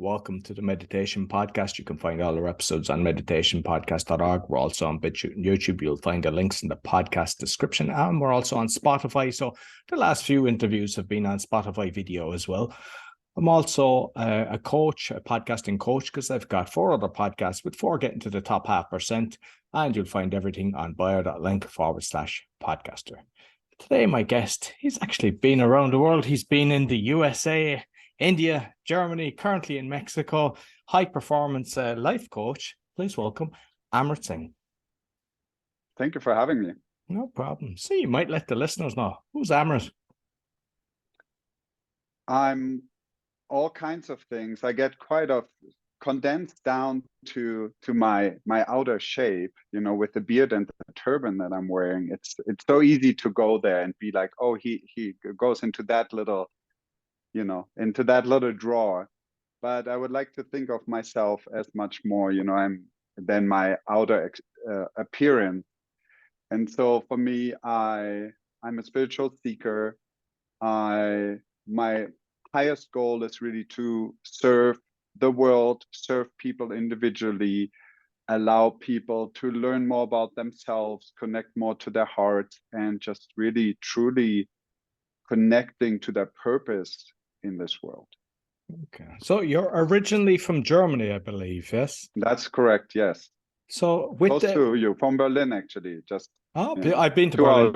Welcome to the Meditation Podcast. You can find all our episodes on meditationpodcast.org. We're also on YouTube. You'll find the links in the podcast description. And we're also on Spotify. So the last few interviews have been on Spotify video as well. I'm also a coach, a podcasting coach, because I've got 4 other podcasts with 4 getting to the top 0.5%. And you'll find everything on bio.link/podcaster. Today, my guest, he's actually been around the world. He's been in the USA, India, Germany, currently in Mexico, high performance life coach. Please welcome Amrit Singh. Thank you for having me. No problem. So you might let the listeners know, who's Amrit? I'm all kinds of things. I get quite condensed down to my outer shape, with the beard and the turban that I'm wearing. It's so easy to go there and be like, oh, he goes into that little drawer. But I would like to think of myself as much more, than my outer appearance. And so for me, I'm a spiritual seeker. My highest goal is really to serve the world, serve people individually, allow people to learn more about themselves, connect more to their hearts, and just really, truly connecting to their purpose in this world. Okay. So you're originally from Germany, I believe, yes? That's correct, yes. So close to you, from Berlin, actually. I've been to Berlin.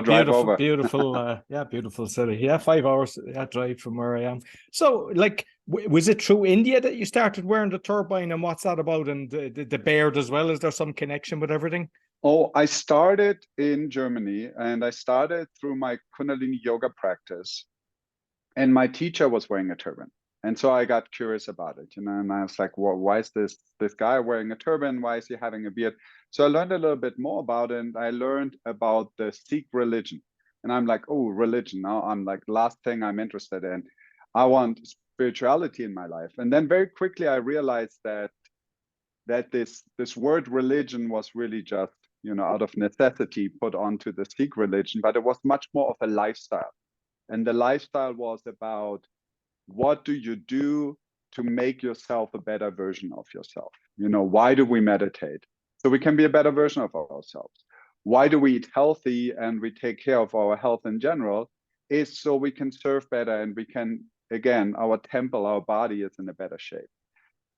Beautiful city. Yeah, 5 hours drive from where I am. So, was it through India that you started wearing the turbine, and what's that about? And the beard as well? Is there some connection with everything? Oh, I started in Germany, and I started through my Kundalini Yoga practice. And my teacher was wearing a turban. And so I got curious about it, and I was like, well, why is this guy wearing a turban? Why is he having a beard? So I learned a little bit more about it, and I learned about the Sikh religion. And I'm like, oh, religion. Now I'm like, last thing I'm interested in. I want spirituality in my life. And then very quickly I realized that this word religion was really just, out of necessity put onto the Sikh religion, but it was much more of a lifestyle. And the lifestyle was about, what do you do to make yourself a better version of yourself? Why do we meditate? So we can be a better version of ourselves. Why do we eat healthy and we take care of our health in general? Is so we can serve better, and we can, again, our temple, our body is in a better shape.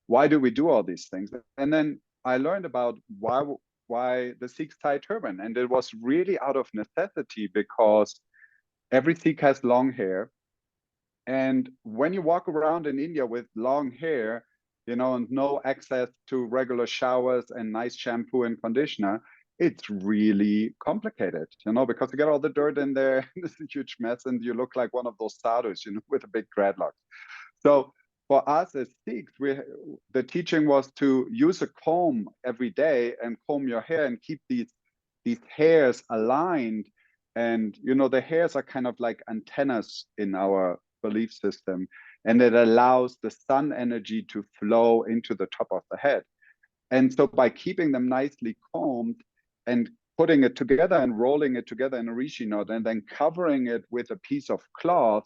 Why do we do all these things? And then I learned about why the Sikhs tie turban. And it was really out of necessity, because every Sikh has long hair. And when you walk around in India with long hair, and no access to regular showers and nice shampoo and conditioner, it's really complicated, because you get all the dirt in there, it's a huge mess, and you look like one of those sadhus, with a big dreadlocks. So for us as Sikhs, the teaching was to use a comb every day and comb your hair and keep these hairs aligned. And, the hairs are kind of like antennas in our belief system, and it allows the sun energy to flow into the top of the head. And so by keeping them nicely combed and putting it together and rolling it together in a rishi knot and then covering it with a piece of cloth,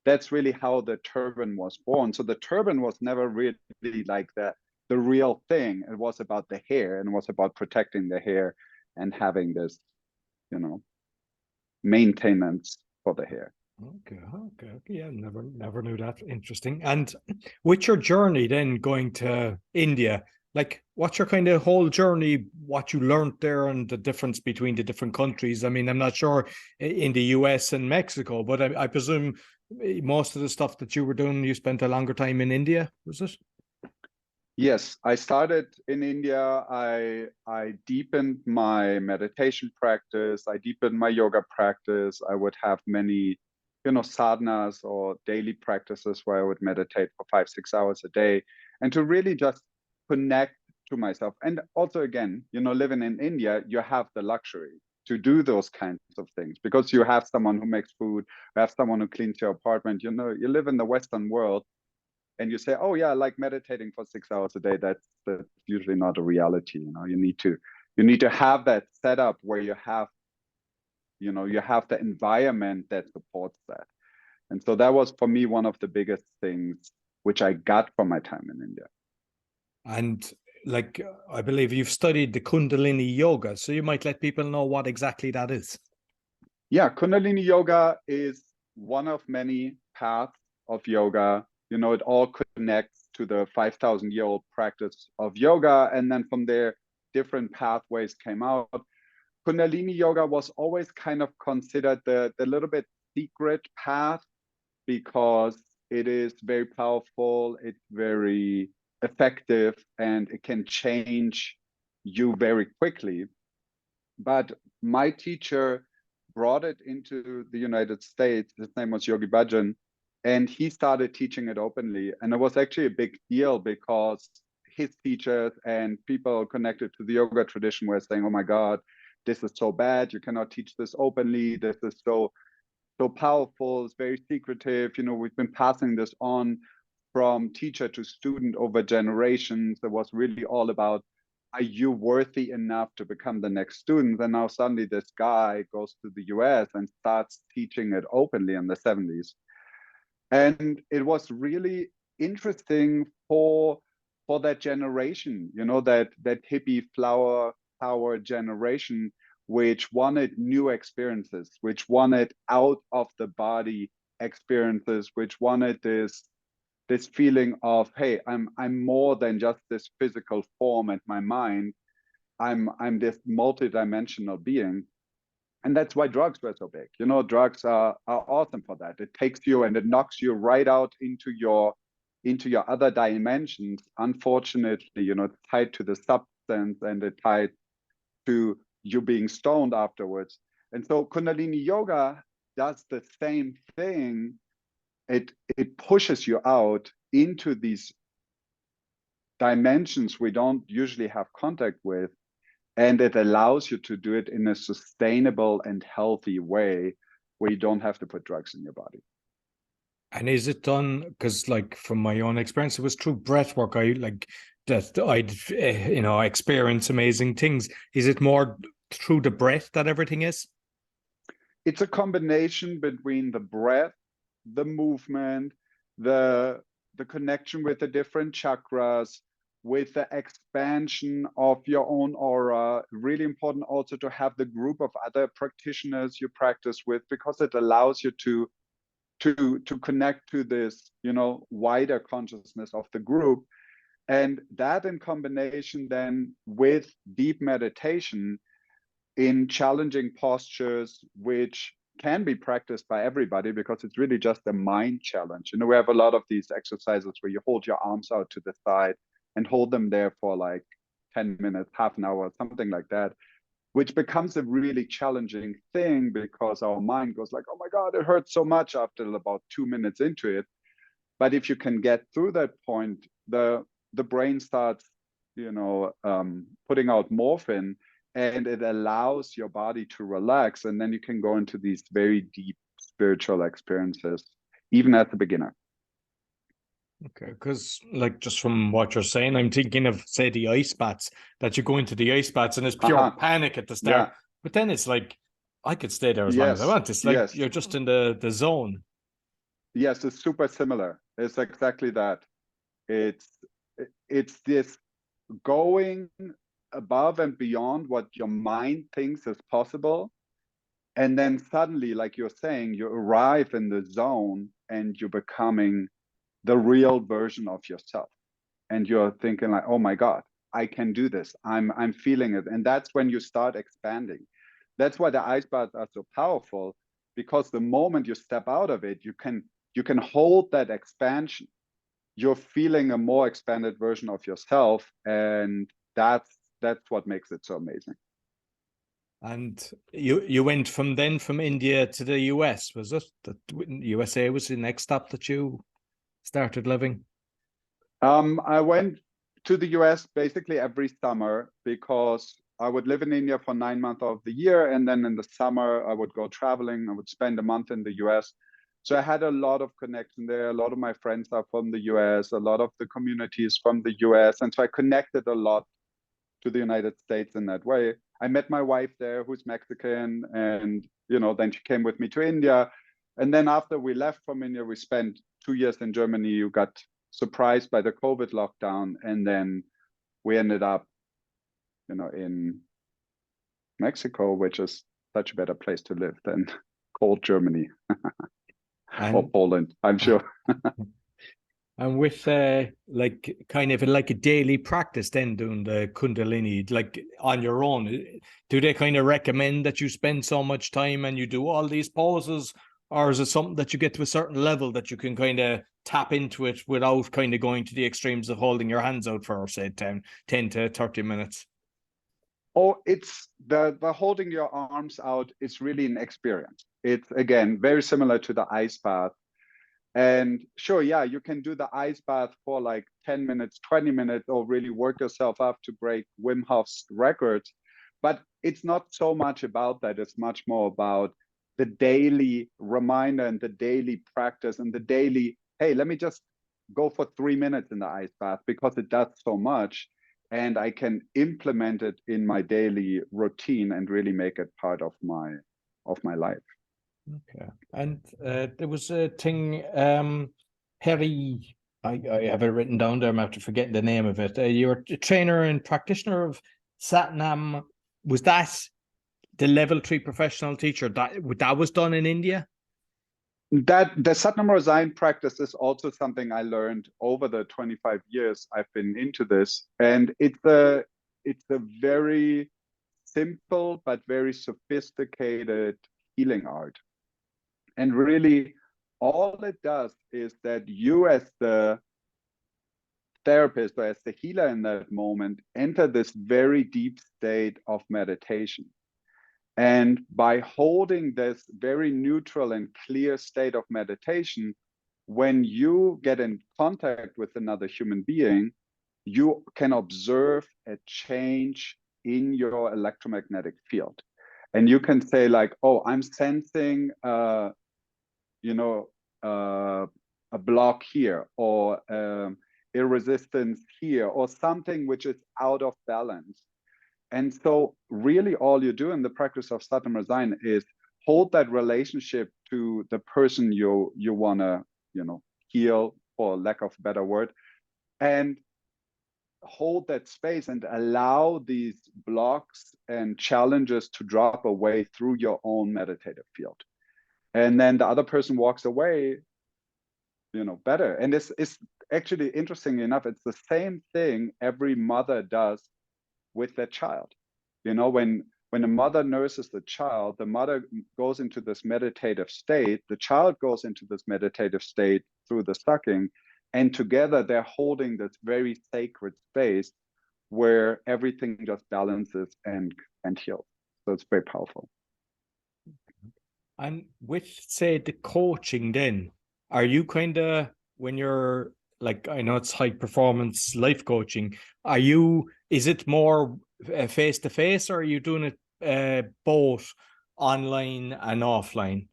that's really how the turban was born. So the turban was never really like the real thing. It was about the hair, and it was about protecting the hair and having this, maintenance for the hair. Okay. Yeah, never knew that. Interesting. And with your journey then going to India, what's your kind of whole journey, what you learned there, and the difference between the different countries? I mean, I'm not sure in the US and Mexico, but I presume most of the stuff that you were doing, you spent a longer time in India, was it? Yes, I started in India. I deepened my meditation practice. I deepened my yoga practice. I would have many, sadhanas or daily practices where I would meditate for 5-6 hours a day, and to really just connect to myself. And also, again, living in India, you have the luxury to do those kinds of things, because you have someone who makes food, you have someone who cleans your apartment. You live in the Western world, and you say, oh yeah, I like meditating for 6 hours a day. That's usually not a reality. You need to have that setup where you have the environment that supports that. And so that was for me one of the biggest things which I got from my time in India. And like, I believe you've studied the Kundalini Yoga, so you might let people know what exactly that is. Yeah, Kundalini Yoga is one of many paths of yoga. You know, it all connects to the 5,000-year-old practice of yoga. And then from there, different pathways came out. Kundalini Yoga was always kind of considered the little bit secret path because it is very powerful, it's very effective, and it can change you very quickly. But my teacher brought it into the United States. His name was Yogi Bhajan, and he started teaching it openly. And it was actually a big deal because his teachers and people connected to the yoga tradition were saying, "Oh my God, this is so bad. You cannot teach this openly. This is so powerful. It's very secretive. You know, we've been passing this on from teacher to student over generations. It was really all about, are you worthy enough to become the next student?" And now suddenly this guy goes to the US and starts teaching it openly in the 70s. And it was really interesting for that generation, you know, that hippie flower power generation, which wanted new experiences, which wanted out of the body experiences, which wanted this feeling of, hey, I'm more than just this physical form and my mind. I'm this multidimensional being. And that's why drugs were so big. You know, drugs are awesome for that. It takes you and it knocks you right out into your other dimensions. Unfortunately, you know, it's tied to the substance and it's tied to you being stoned afterwards. And so Kundalini Yoga does the same thing. It pushes you out into these dimensions we don't usually have contact with, and it allows you to do it in a sustainable and healthy way where you don't have to put drugs in your body. And is it done, because like from my own experience, it was through breathwork, I'd you know, experience amazing things. Is it more through the breath that everything is? It's a combination between the breath, the movement, the connection with the different chakras, with the expansion of your own aura. Really important also to have the group of other practitioners you practice with, because it allows you to connect to this, you know, wider consciousness of the group. And that in combination then with deep meditation in challenging postures, which can be practiced by everybody because it's really just a mind challenge. You know, we have a lot of these exercises where you hold your arms out to the side and hold them there for like 10 minutes, half an hour, something like that, which becomes a really challenging thing because our mind goes like, oh my God, it hurts so much after about 2 minutes into it. But if you can get through that point, the brain starts, you know, putting out morphine, and it allows your body to relax. And then you can go into these very deep spiritual experiences, even as a beginner. Okay, because like just from what you're saying, I'm thinking of, say, the ice baths, that you go into the ice baths and it's pure panic at the start. Yeah. But then it's like, I could stay there as long as I Yes. want. It's like you're just in the zone. Yes, it's super similar. It's exactly that. It's this going above and beyond what your mind thinks is possible. And then suddenly, like you're saying, you arrive in the zone and you're becoming the real version of yourself. And you're thinking like, oh my God, I can do this. I'm feeling it. And that's when you start expanding. That's why the ice baths are so powerful, because the moment you step out of it, you can hold that expansion. You're feeling a more expanded version of yourself. And that's what makes it so amazing. And you went from India to the US, was it? The USA was the next stop that you started living? I went to the US basically every summer because I would live in India for 9 months of the year. And then in the summer, I would go traveling. I would spend a month in the US. So I had a lot of connection there. A lot of my friends are from the US, a lot of the communities from the US. And so I connected a lot to the United States in that way. I met my wife there, who's Mexican. And, you know, then she came with me to India. And then after we left from India, we spent 2 years in Germany. You got surprised by the COVID lockdown, and then we ended up, in Mexico, which is such a better place to live than cold Germany or Poland, I'm sure. And with like kind of like a daily practice then doing the Kundalini, like on your own, do they kind of recommend that you spend so much time and you do all these poses, or is it something that you get to a certain level that you can kind of tap into it without kind of going to the extremes of holding your hands out for, say, 10 to 30 minutes? Oh, it's the holding your arms out is really an experience. It's, again, very similar to the ice bath. And sure, yeah, you can do the ice bath for like 10 minutes, 20 minutes, or really work yourself up to break Wim Hof's records. But it's not so much about that. It's much more about the daily reminder and the daily practice and the daily, hey, let me just go for 3 minutes in the ice bath because it does so much. And I can implement it in my daily routine and really make it part of my life. Okay. And there was a thing, Harry, I have it written down there, I'm after forgetting the name of it. You're a trainer and practitioner of Satnam. Was that the level 3 professional teacher? That was done in India? That the Satnam Rasayan practice is also something I learned over the 25 years I've been into this. And it's a very simple but very sophisticated healing art. And really, all it does is that you, as the therapist or as the healer in that moment, enter this very deep state of meditation. And by holding this very neutral and clear state of meditation, when you get in contact with another human being, you can observe a change in your electromagnetic field. And you can say like, oh, I'm sensing a block here, or a resistance here, or something which is out of balance. And so really all you do in the practice of Satnam Rasayan is hold that relationship to the person you want to, heal, for lack of a better word, and hold that space and allow these blocks and challenges to drop away through your own meditative field. And then the other person walks away, better. And this is actually, interestingly enough, it's the same thing every mother does with their child. When a mother nurses the child, the mother goes into this meditative state, the child goes into this meditative state through the sucking, and together they're holding this very sacred space where everything just balances and heals. So it's very powerful. And with, say, the coaching then, are you kind of, when you're like, I know it's high performance life coaching, is it more face to face, or are you doing it both online and offline?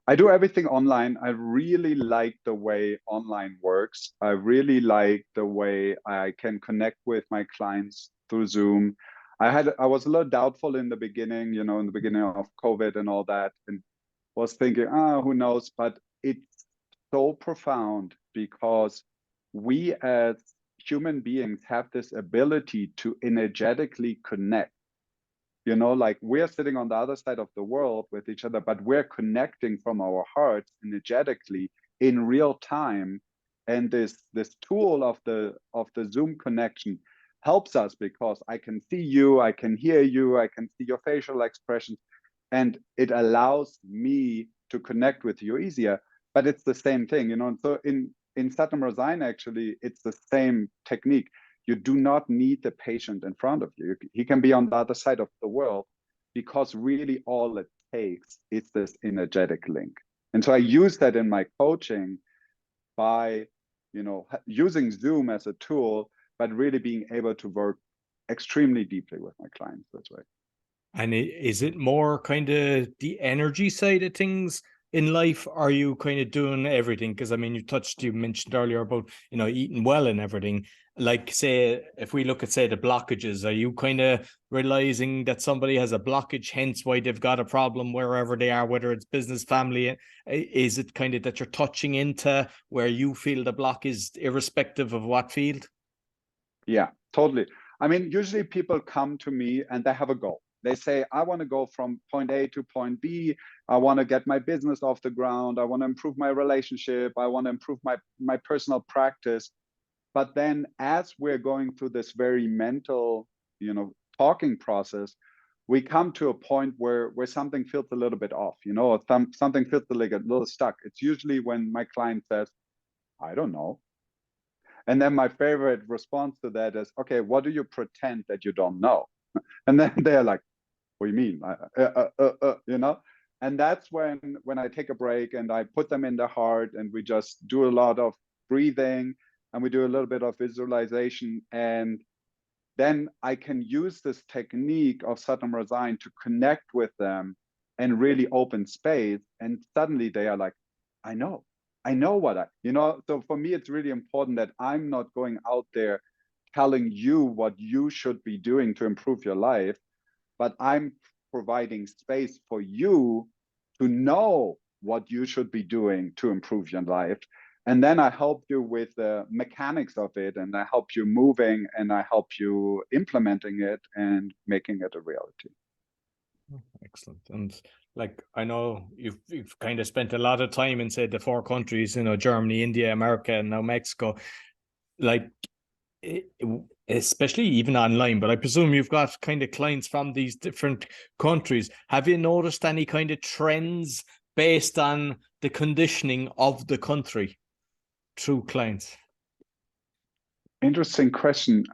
I do everything online. I really like the way online works. I really like the way I can connect with my clients through Zoom. I was a little doubtful in the beginning, in the beginning of COVID and all that, and was thinking, who knows? But it's so profound because we as human beings have this ability to energetically connect. Like we're sitting on the other side of the world with each other, but we're connecting from our hearts energetically in real time. And this tool of the Zoom connection helps us because I can see you, I can hear you, I can see your facial expressions, and it allows me to connect with you easier. But it's the same thing, And so in Satnam Rasayan, actually, it's the same technique. You do not need the patient in front of you. He can be on the other side of the world, because really all it takes is this energetic link. And so I use that in my coaching by, using Zoom as a tool, but really being able to work extremely deeply with my clients this way. And is it more kind of the energy side of things in life are you kind of doing everything? Because I mean, you mentioned earlier about, you know, eating well and everything. Like, say, if we look at, say, the blockages, are you kind of realizing that somebody has a blockage, hence why they've got a problem wherever they are, whether it's business, family? Is it kind of that you're touching into where you feel the block is, irrespective of what field? Yeah, totally. I mean, usually people come to me and they have a goal. They say, I want to go from point A to point B. I want to get my business off the ground. I want to improve my relationship. I want to improve my personal practice. But then as we're going through this very mental, talking process, we come to a point where something feels a little bit off, or something feels like a little stuck. It's usually when my client says, I don't know. And then my favorite response to that is, okay, what do you pretend that you don't know? And then they're like, what do you mean? And that's when I take a break and I put them in the heart and we just do a lot of breathing and we do a little bit of visualization. And then I can use this technique of Satam Rasayan to connect with them and really open space. And suddenly they are like, I know what so for me, it's really important that I'm not going out there telling you what you should be doing to improve your life, but I'm providing space for you to know what you should be doing to improve your life. And then I help you with the mechanics of it, and I help you moving, and I help you implementing it and making it a reality. Excellent. And like, I know you've kind of spent a lot of time in, say, the 4 countries, Germany, India, America, and now Mexico. Like, especially even online, but I presume you've got kind of clients from these different countries. Have you noticed any kind of trends based on the conditioning of the country through clients? Interesting question.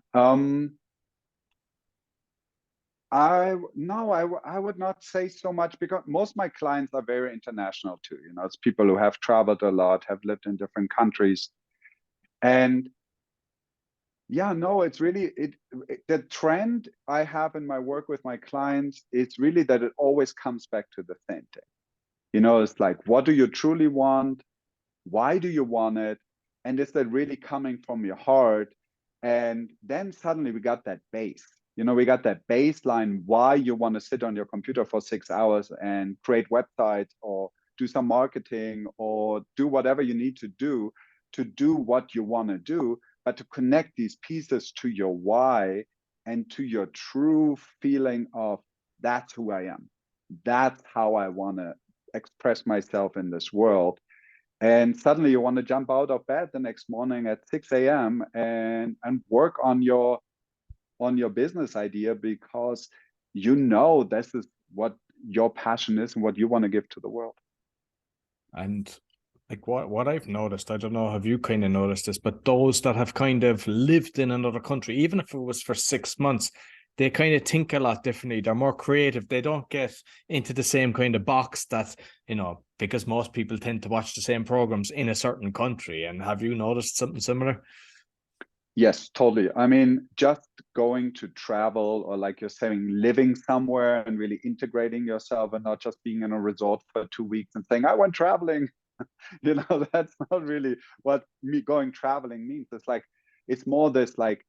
I would not say so much, because most of my clients are very international too. It's people who have traveled a lot, have lived in different countries. And yeah, no, it's really the trend I have in my work with my clients is really that it always comes back to the same thing. It's like, what do you truly want? Why do you want it? And is that really coming from your heart? And then suddenly we got that base. We got that baseline why you want to sit on your computer for 6 hours and create websites or do some marketing or do whatever you need to do what you want to do, but to connect these pieces to your why and to your true feeling of, that's who I am. That's how I want to express myself in this world. And suddenly you want to jump out of bed the next morning at 6 a.m. and work on your business idea, because this is what your passion is and what you want to give to the world. And like, what I've noticed, I don't know, have you kind of noticed this, but those that have kind of lived in another country, even if it was for 6 months, they kind of think a lot differently. They're more creative. They don't get into the same kind of box that, because most people tend to watch the same programs in a certain country. And have you noticed something similar? Yes, totally. I mean, just going to travel, or like you're saying, living somewhere and really integrating yourself and not just being in a resort for 2 weeks and saying, I went traveling. That's not really what me going traveling means. It's more this like,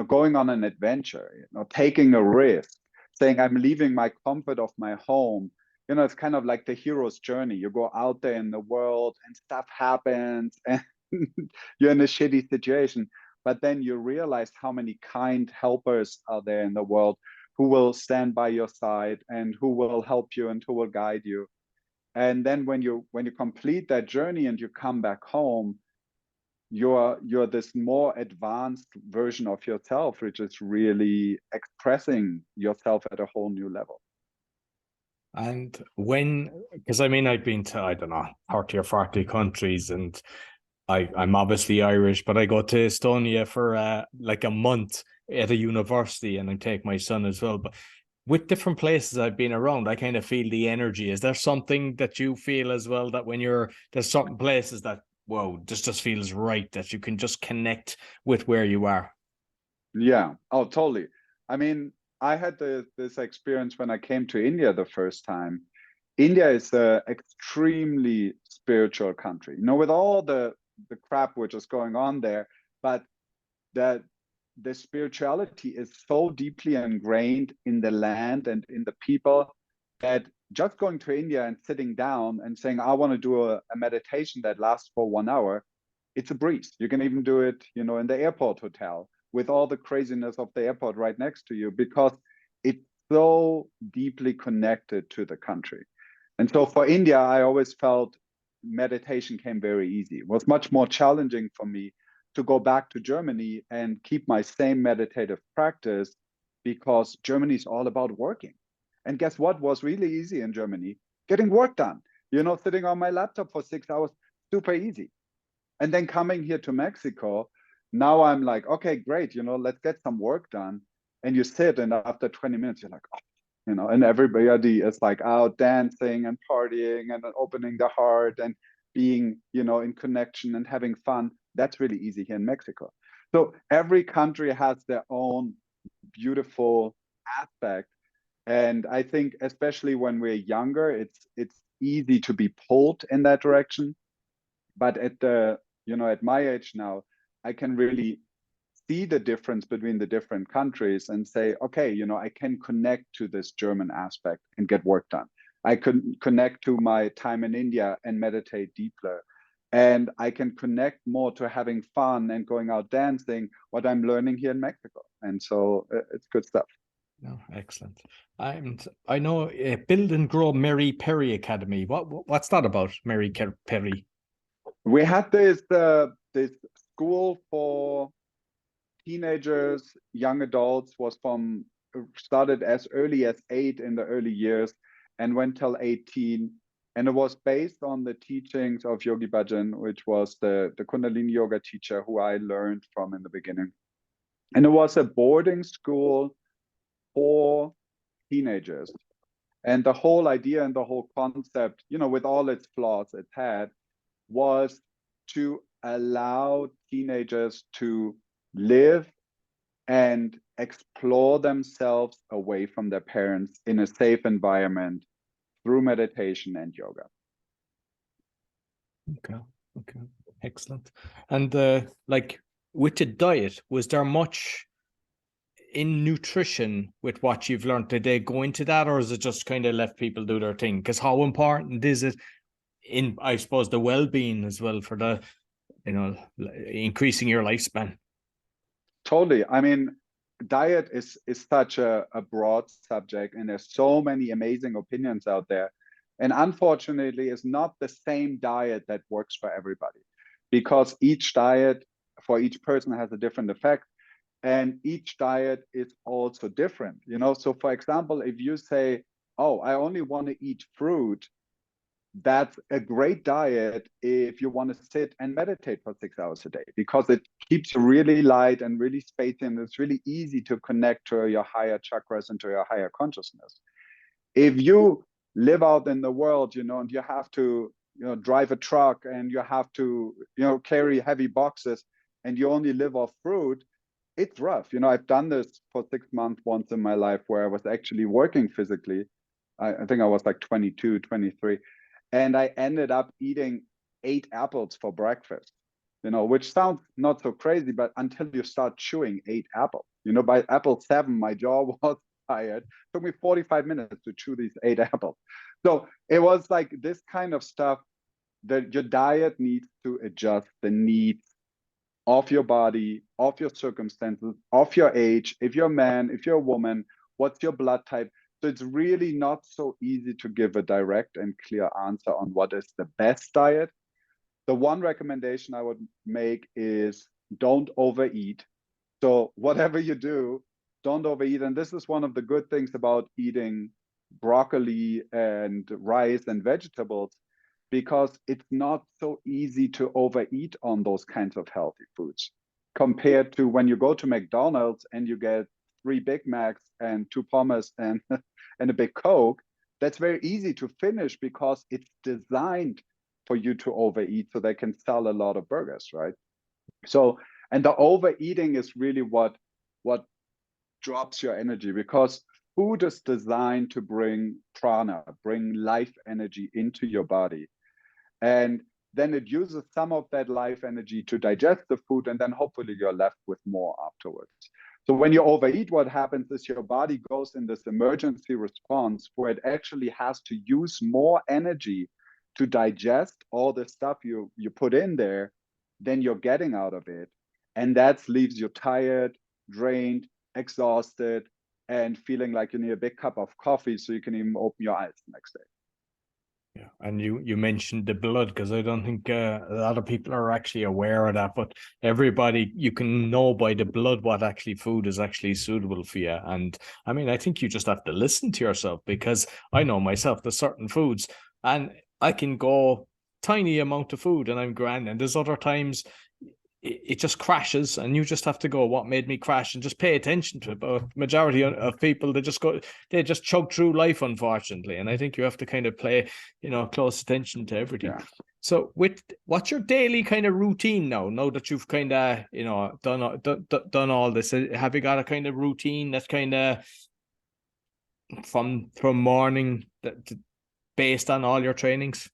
going on an adventure, taking a risk, saying I'm leaving my comfort of my home. It's kind of like the hero's journey. You go out there in the world and stuff happens and you're in a shitty situation, but then you realize how many kind helpers are there in the world who will stand by your side and who will help you and who will guide you. And then when you complete that journey and you come back home, you're this more advanced version of yourself, which is really expressing yourself at a whole new level. And because I mean, I've been to, I don't know, 30 or 40 countries, and I'm obviously Irish, but I go to Estonia for like a month at a university, and I take my son as well. But with different places I've been around, I kind of feel the energy. Is there something that you feel as well, that when there's certain places that, whoa, this just feels right, that you can just connect with where you are? Yeah. Oh, totally. I mean, I had this experience when I came to India the first time. India is an extremely spiritual country, with all the crap which is going on there, but that the spirituality is so deeply ingrained in the land and in the people that just going to India and sitting down and saying, I want to do a meditation that lasts for 1 hour, it's a breeze. You can even do it, in the airport hotel with all the craziness of the airport right next to you, because it's so deeply connected to the country. And so for India, I always felt meditation came very easy. It was much more challenging for me to go back to Germany and keep my same meditative practice, because Germany is all about working. And guess what was really easy in Germany? Getting work done. Sitting on my laptop for 6 hours, super easy. And then coming here to Mexico, now I'm like, okay, great, let's get some work done. And you sit, and after 20 minutes, you're like, oh, and everybody is like out dancing and partying and opening the heart and being, in connection and having fun. That's really easy here in Mexico. So every country has their own beautiful aspect. And I think especially when we're younger, it's easy to be pulled in that direction. But at my age now, I can really see the difference between the different countries and say, okay, I can connect to this German aspect and get work done. I can connect to my time in India and meditate deeper. And I can connect more to having fun and going out dancing, what I'm learning here in Mexico. And so it's good stuff. No, excellent. And I know Build and Grow Miri Piri Academy. What's that about, Miri Piri? We had this school for teenagers, young adults, started as early as 8 in the early years and went till 18. And it was based on the teachings of Yogi Bhajan, which was the Kundalini Yoga teacher who I learned from in the beginning. And it was a boarding school for teenagers. And the whole idea and the whole concept, with all its flaws it had, was to allow teenagers to live and explore themselves away from their parents in a safe environment through meditation and yoga. Okay, excellent. And with the diet, was there much in nutrition with what you've learned? Did they go into that, or is it just kind of left people do their thing? Because how important is it in, I suppose, the well-being as well for the, increasing your lifespan? Totally. I mean, diet is such a broad subject, and there's so many amazing opinions out there. And unfortunately, it's not the same diet that works for everybody, because each diet for each person has a different effect. And each diet is also different, So for example, if you say, oh, I only want to eat fruit, that's a great diet if you want to sit and meditate for 6 hours a day, because it keeps you really light and really spaced in. It's really easy to connect to your higher chakras and to your higher consciousness. If you live out in the world, and you have to, drive a truck and you have to, carry heavy boxes, and you only live off fruit, it's rough. I've done this for 6 months once in my life, where I was actually working physically. I think I was like 22, 23. And I ended up eating 8 apples for breakfast, which sounds not so crazy, but until you start chewing 8 apples, by apple 7, my jaw was tired. It took me 45 minutes to chew these 8 apples. So it was like this kind of stuff that your diet needs to adjust the needs of your body, of your circumstances, of your age, if you're a man, if you're a woman, what's your blood type. So it's really not so easy to give a direct and clear answer on what is the best diet. The one recommendation I would make is don't overeat. So whatever you do, don't overeat. And this is one of the good things about eating broccoli and rice and vegetables, because it's not so easy to overeat on those kinds of healthy foods compared to when you go to McDonald's and you get 3 Big Macs and 2 pommes and and a big Coke. That's very easy to finish because it's designed for you to overeat so they can sell a lot of burgers, right? So, and the overeating is really what drops your energy, because food is designed to bring prana, bring life energy into your body. And then it uses some of that life energy to digest the food, and then hopefully you're left with more afterwards. So when you overeat, what happens is your body goes in this emergency response where it actually has to use more energy to digest all the stuff you put in there than you're getting out of it. And that leaves you tired, drained, exhausted, and feeling like you need a big cup of coffee so you can even open your eyes the next day. Yeah, and you mentioned the blood, because I don't think a lot of people are actually aware of that. But everybody, you can know by the blood what actually food is actually suitable for you. And I mean, I think you just have to listen to yourself, because I know myself, there's certain foods, and I can go tiny amount of food and I'm grand, and there's other times it just crashes, and you just have to go, what made me crash, and just pay attention to it. But majority of people, they just chug through life, unfortunately. And I think you have to kind of play, close attention to everything. Yeah. So what's your daily kind of routine now that you've kind of, done all this? Have you got a kind of routine that's kind of from morning based on all your trainings?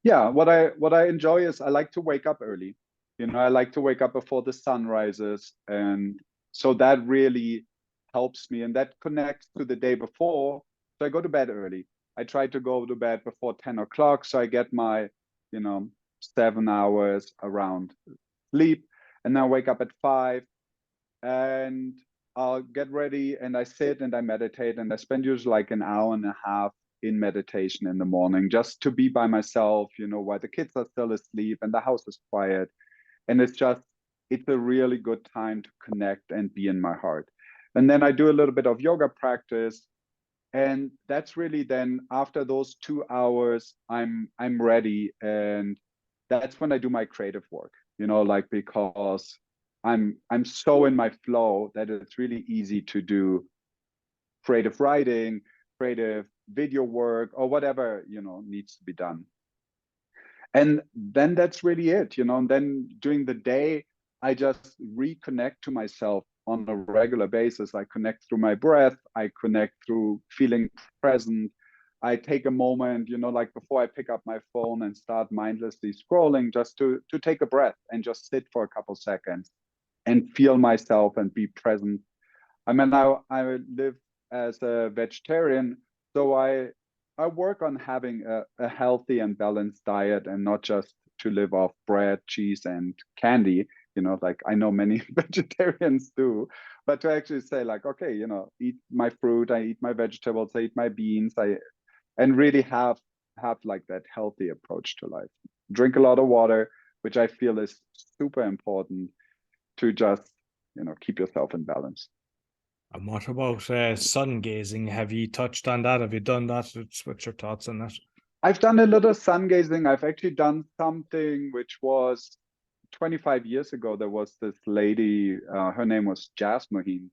Yeah, what I enjoy is I like to wake up early. I like to wake up before the sun rises. And so that really helps me. And that connects to the day before. So I go to bed early. I try to go to bed before 10 o'clock. So I get my, 7 hours around sleep. And then I wake up at 5 and I'll get ready and I sit and I meditate. And I spend usually like an hour and a half in meditation in the morning, just to be by myself, while the kids are still asleep and the house is quiet. And it's a really good time to connect and be in my heart. And then I do a little bit of yoga practice. And that's really then after those 2 hours, I'm ready. And that's when I do my creative work, because I'm so in my flow that it's really easy to do creative writing, creative video work, or whatever, needs to be done. And then that's really it, and then during the day, I just reconnect to myself on a regular basis. I connect through my breath. I connect through feeling present. I take a moment, like before I pick up my phone and start mindlessly scrolling, just to take a breath and just sit for a couple seconds and feel myself and be present. I mean, I live as a vegetarian, so I work on having a healthy and balanced diet, and not just to live off bread, cheese, and candy, like I know many vegetarians do, but to actually say like, okay, eat my fruit, I eat my vegetables, I eat my beans, and really have like that healthy approach to life. Drink a lot of water, which I feel is super important to just, keep yourself in balance. And what about sun gazing? Have you touched on that? Have you done that? What's your thoughts on that? I've done a little sun gazing. I've actually done something which was 25 years ago. There was this lady, her name was Jasmine.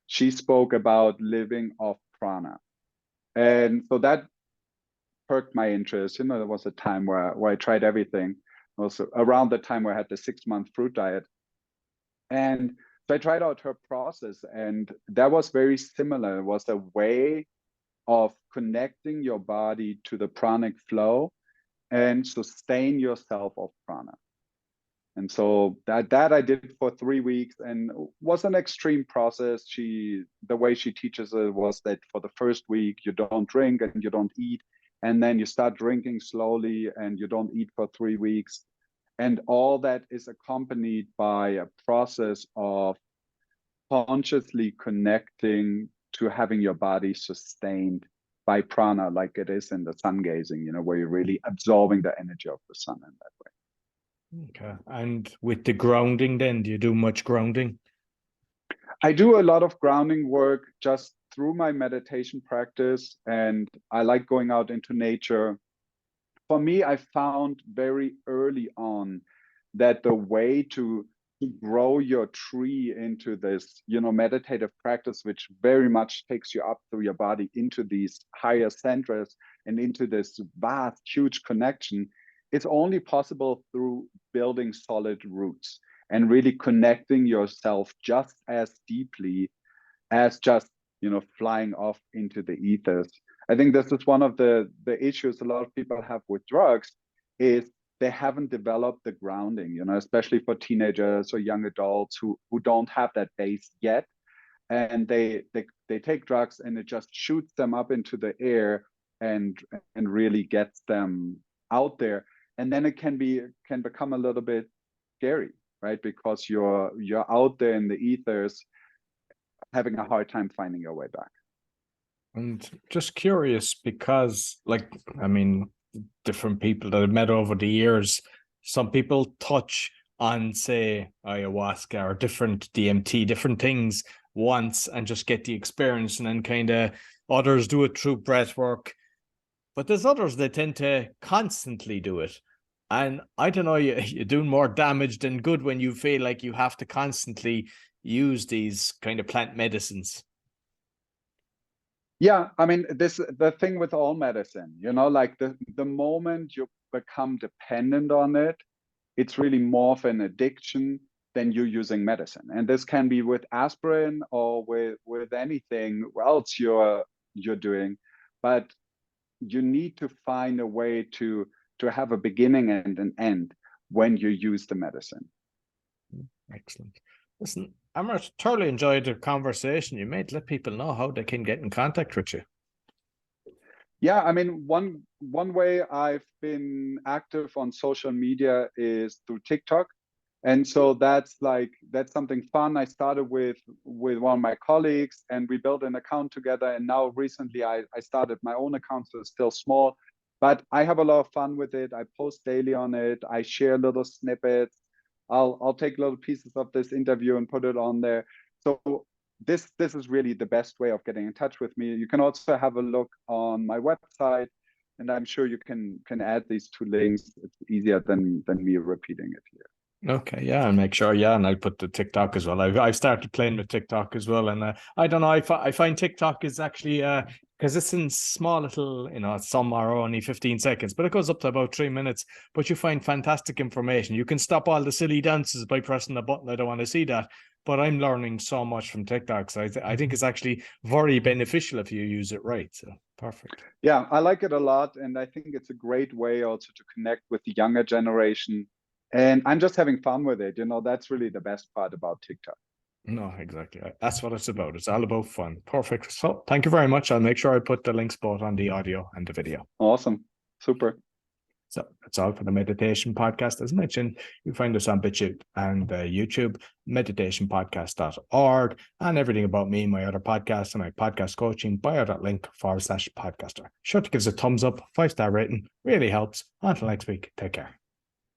She spoke about living off prana. And so that perked my interest. There was a time where I tried everything. Also around the time where I had the 6-month fruit diet. And so I tried out her process, and that was very similar. It was a way of connecting your body to the pranic flow and sustain yourself of prana. And so that I did for 3 weeks, and was an extreme process. The way she teaches it was that for the first week you don't drink and you don't eat, and then you start drinking slowly and you don't eat for 3 weeks. And all that is accompanied by a process of consciously connecting to having your body sustained by prana, like it is in the sun gazing, where you're really absorbing the energy of the sun in that way. Okay. And with the grounding then, do you do much grounding? I do a lot of grounding work just through my meditation practice, and I like going out into nature. For me, I found very early on that the way to grow your tree into this, meditative practice, which very much takes you up through your body into these higher centers and into this vast, huge connection, it's only possible through building solid roots and really connecting yourself just as deeply as just flying off into the ethers. I think this is one of the issues a lot of people have with drugs, is they haven't developed the grounding, especially for teenagers or young adults who don't have that base yet. And they take drugs and it just shoots them up into the air and really gets them out there. And then it can become a little bit scary, right? Because you're out there in the ethers having a hard time finding your way back. And just curious, because different people that I've met over the years, some people touch on, say, ayahuasca or different DMT, different things once and just get the experience, and then kind of others do it through breath work. But there's others that tend to constantly do it. And I don't know, you're doing more damage than good when you feel like you have to constantly use these kind of plant medicines. Yeah, I mean, the thing with all medicine, like the moment you become dependent on it, it's really more of an addiction than you using medicine. And this can be with aspirin or with anything else you're doing. But you need to find a way to have a beginning and an end when you use the medicine. Excellent. Listen, Amrit, thoroughly enjoyed the conversation. You might let people know how they can get in contact with you. Yeah, I mean, one way I've been active on social media is through TikTok. And so that's something fun. I started with one of my colleagues and we built an account together. And now recently I started my own account, so it's still small, but I have a lot of fun with it. I post daily on it. I share little snippets. I'll take little pieces of this interview and put it on there. So this is really the best way of getting in touch with me. You can also have a look on my website, and I'm sure you can add these two links. It's easier than me repeating it here. Okay, yeah, and make sure, and I'll put the TikTok as well. I've started playing with TikTok as well, and I don't know, I find TikTok is actually because it's in small little, some are only 15 seconds, but it goes up to about 3 minutes. But you find fantastic information. You can stop all the silly dances by pressing the button. I don't want to see that, but I'm learning so much from TikTok. So I think it's actually very beneficial if you use it right. So perfect. Yeah, I like it a lot, and I think it's a great way also to connect with the younger generation. And I'm just having fun with it. That's really the best part about TikTok. No, exactly. That's what it's about. It's all about fun. Perfect. So thank you very much. I'll make sure I put the links both on the audio and the video. Awesome. Super. So that's all for the meditation podcast. As mentioned, you find us on BitChute and YouTube, meditationpodcast.org, and everything about me, my other podcasts, and my podcast coaching, bio.link/podcaster. Sure to give us a thumbs up, 5-star rating, really helps. Until next week, take care.